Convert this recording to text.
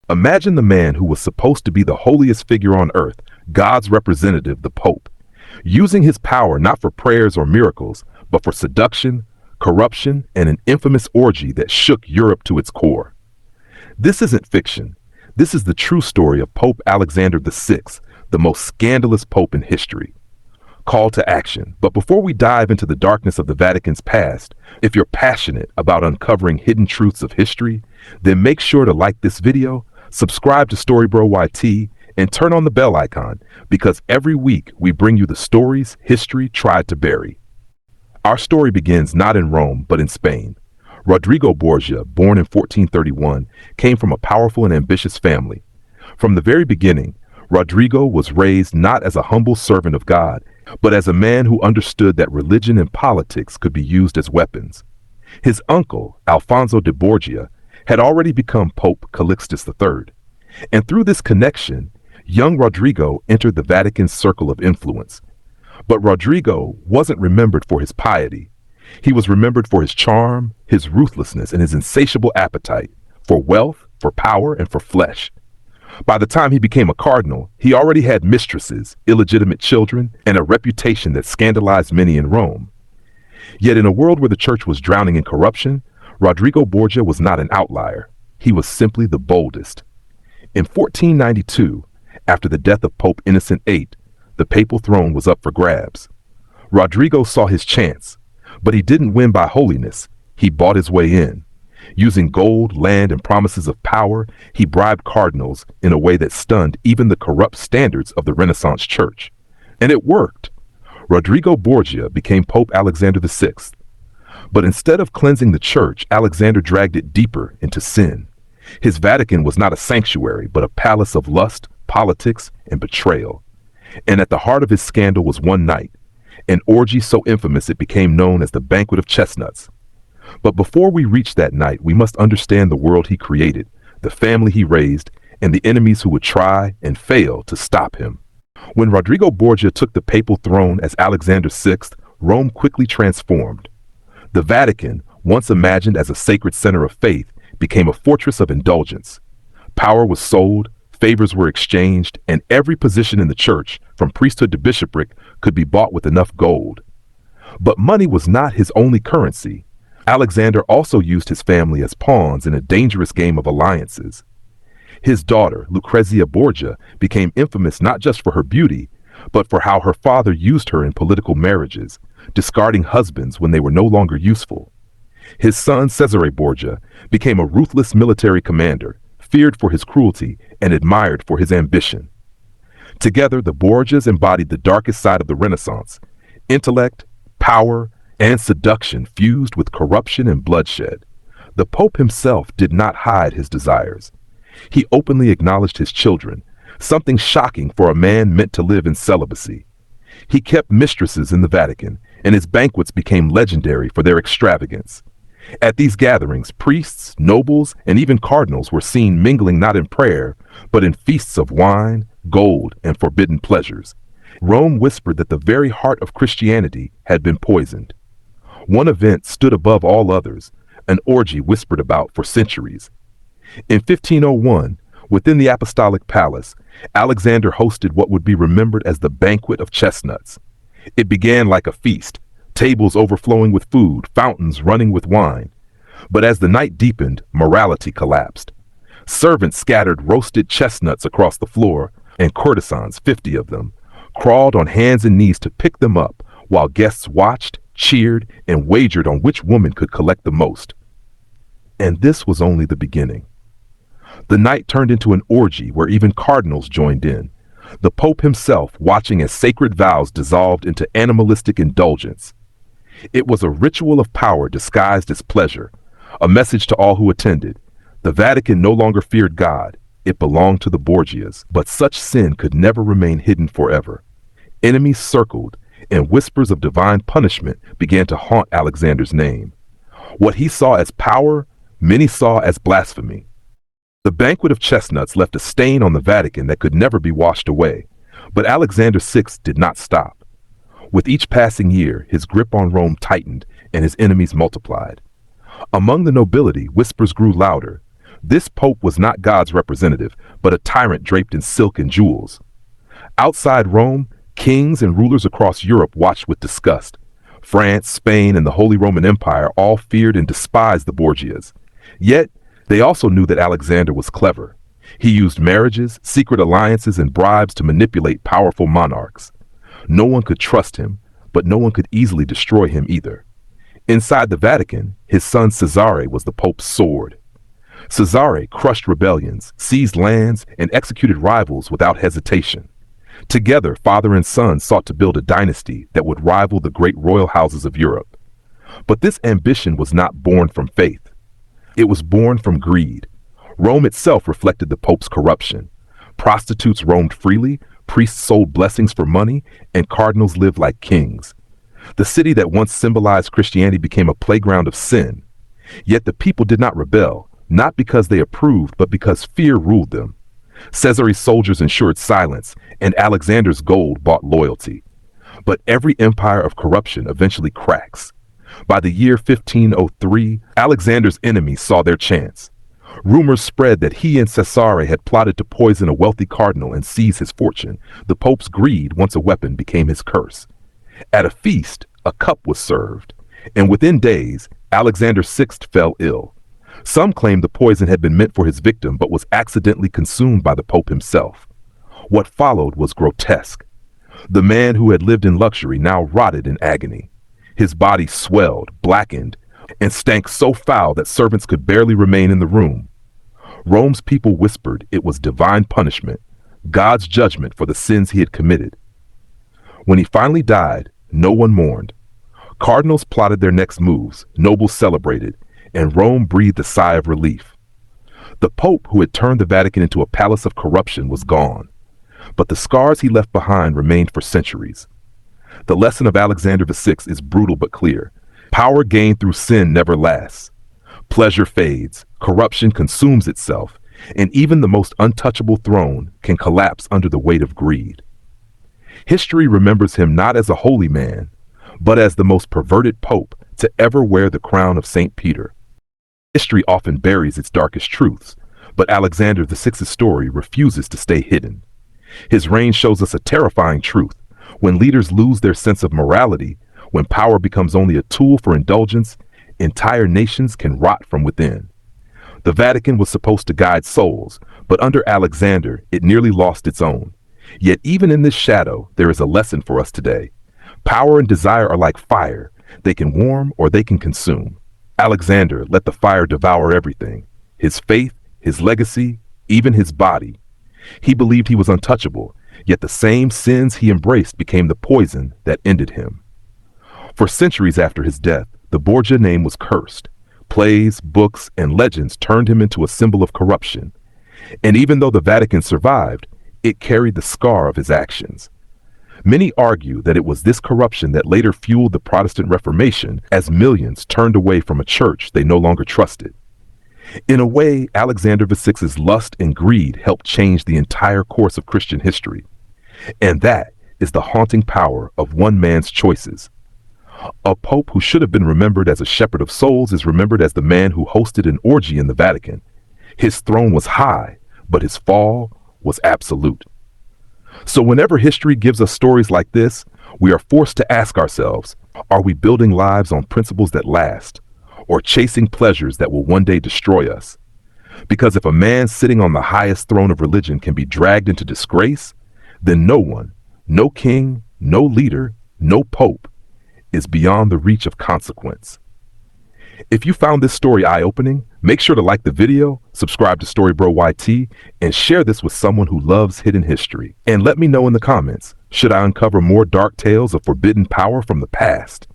Imagine the man who was supposed to be the holiest figure on earth, God's representative, the Pope, using his power not for prayers or miracles, but for seduction, corruption, and an infamous orgy that shook Europe to its core. This isn't fiction. This is the true story of Pope Alexander VI, the most scandalous pope in history. Call to action. But before we dive into the darkness of the Vatican's past, if you're passionate about uncovering hidden truths of history, then make sure to like this video, subscribe to Storybro YT, and turn on the bell icon, because every week we bring you the stories history tried to bury. Our story begins not in Rome, but in Spain. Rodrigo Borgia, born in 1431, came from a powerful and ambitious family. From the very beginning, Rodrigo was raised not as a humble servant of God, but as a man who understood that religion and politics could be used as weapons. His uncle, Alfonso de Borgia, had already become Pope Calixtus III, and through this connection, young Rodrigo entered the Vatican's circle of influence. But Rodrigo wasn't remembered for his piety. He was remembered for his charm, his ruthlessness, and his insatiable appetite for wealth, for power, and for flesh. By the time he became a cardinal, he already had mistresses, illegitimate children, and a reputation that scandalized many in Rome. Yet in a world where the church was drowning in corruption, Rodrigo Borgia was not an outlier. He was simply the boldest. In 1492, after the death of Pope Innocent VIII, the papal throne was up for grabs. Rodrigo saw his chance, but he didn't win by holiness. He bought his way in. Using gold, land, and promises of power, he bribed cardinals in a way that stunned even the corrupt standards of the Renaissance church. And it worked. Rodrigo Borgia became Pope Alexander VI. But instead of cleansing the church, Alexander dragged it deeper into sin. His Vatican was not a sanctuary, but a palace of lust, politics, and betrayal. And at the heart of his scandal was one night, an orgy so infamous it became known as the Banquet of Chestnuts. But before we reach that night, we must understand the world he created, the family he raised, and the enemies who would try and fail to stop him. When Rodrigo Borgia took the papal throne as Alexander VI, Rome quickly transformed. The Vatican, once imagined as a sacred center of faith, became a fortress of indulgence. Power was sold, favors were exchanged, and every position in the church, from priesthood to bishopric, could be bought with enough gold. But money was not his only currency. Alexander also used his family as pawns in a dangerous game of alliances. His daughter, Lucrezia Borgia, became infamous not just for her beauty, but for how her father used her in political marriages, discarding husbands when they were no longer useful. His son, Cesare Borgia, became a ruthless military commander, feared for his cruelty and admired for his ambition. Together, the Borgias embodied the darkest side of the Renaissance: intellect, power, and seduction fused with corruption and bloodshed. The Pope himself did not hide his desires. He openly acknowledged his children, something shocking for a man meant to live in celibacy. He kept mistresses in the Vatican, and his banquets became legendary for their extravagance. At these gatherings, priests, nobles, and even cardinals were seen mingling not in prayer, but in feasts of wine, gold, and forbidden pleasures. Rome whispered that the very heart of Christianity had been poisoned. One event stood above all others, an orgy whispered about for centuries. In 1501, within the Apostolic Palace, Alexander hosted what would be remembered as the Banquet of Chestnuts. It began like a feast, tables overflowing with food, fountains running with wine. But as the night deepened, morality collapsed. Servants scattered roasted chestnuts across the floor, and courtesans, 50 of them, crawled on hands and knees to pick them up, while guests watched, cheered, and wagered on which woman could collect the most. And this was only the beginning. The night turned into an orgy where even cardinals joined in, the Pope himself watching as sacred vows dissolved into animalistic indulgence. It was a ritual of power disguised as pleasure, a message to all who attended. The Vatican no longer feared God. It belonged to the Borgias, but such sin could never remain hidden forever. Enemies circled, and whispers of divine punishment began to haunt Alexander's name. What he saw as power, many saw as blasphemy. The Banquet of Chestnuts left a stain on the Vatican that could never be washed away, but Alexander VI did not stop. With each passing year, his grip on Rome tightened and his enemies multiplied. Among the nobility, whispers grew louder. This pope was not God's representative, but a tyrant draped in silk and jewels. Outside Rome, kings and rulers across Europe watched with disgust. France, Spain, and the Holy Roman Empire all feared and despised the Borgias. Yet, they also knew that Alexander was clever. He used marriages, secret alliances, and bribes to manipulate powerful monarchs. No one could trust him, but no one could easily destroy him either. Inside the Vatican, his son Cesare was the Pope's sword. Cesare crushed rebellions, seized lands, and executed rivals without hesitation. Together, father and son sought to build a dynasty that would rival the great royal houses of Europe. But this ambition was not born from faith. It was born from greed. Rome itself reflected the Pope's corruption. Prostitutes roamed freely, priests sold blessings for money, and cardinals lived like kings. The city that once symbolized Christianity became a playground of sin. Yet the people did not rebel, not because they approved, but because fear ruled them. Caesare's soldiers ensured silence, and Alexander's gold bought loyalty. But every empire of corruption eventually cracks. By the year 1503, Alexander's enemies saw their chance. Rumors spread that he and Cesare had plotted to poison a wealthy cardinal and seize his fortune. The Pope's greed, once a weapon, became his curse. At a feast, a cup was served, and within days, Alexander VI fell ill. Some claimed the poison had been meant for his victim but was accidentally consumed by the Pope himself. What followed was grotesque. The man who had lived in luxury now rotted in agony. His body swelled, blackened, and stank so foul that servants could barely remain in the room. Rome's people whispered it was divine punishment, God's judgment for the sins he had committed. When he finally died, no one mourned. Cardinals plotted their next moves, nobles celebrated, and Rome breathed a sigh of relief. The Pope, who had turned the Vatican into a palace of corruption, was gone. But the scars he left behind remained for centuries. The lesson of Alexander VI is brutal but clear. Power gained through sin never lasts. Pleasure fades, corruption consumes itself, and even the most untouchable throne can collapse under the weight of greed. History remembers him not as a holy man, but as the most perverted pope to ever wear the crown of St. Peter. History often buries its darkest truths, but Alexander VI's story refuses to stay hidden. His reign shows us a terrifying truth. When leaders lose their sense of morality, when power becomes only a tool for indulgence, entire nations can rot from within. The Vatican was supposed to guide souls, but under Alexander, it nearly lost its own. Yet even in this shadow, there is a lesson for us today. Power and desire are like fire. They can warm or they can consume. Alexander let the fire devour everything. His faith, his legacy, even his body. He believed he was untouchable, yet the same sins he embraced became the poison that ended him. For centuries after his death, the Borgia name was cursed. Plays, books, and legends turned him into a symbol of corruption. And even though the Vatican survived, it carried the scar of his actions. Many argue that it was this corruption that later fueled the Protestant Reformation as millions turned away from a church they no longer trusted. In a way, Alexander VI's lust and greed helped change the entire course of Christian history. And that is the haunting power of one man's choices. A pope who should have been remembered as a shepherd of souls is remembered as the man who hosted an orgy in the Vatican. His throne was high, but his fall was absolute. So whenever history gives us stories like this, we are forced to ask ourselves, are we building lives on principles that last, or chasing pleasures that will one day destroy us? Because if a man sitting on the highest throne of religion can be dragged into disgrace, then no one, no king, no leader, no pope, is beyond the reach of consequence. If you found this story eye-opening, make sure to like the video, subscribe to Storybro YT, and share this with someone who loves hidden history. And let me know in the comments, should I uncover more dark tales of forbidden power from the past?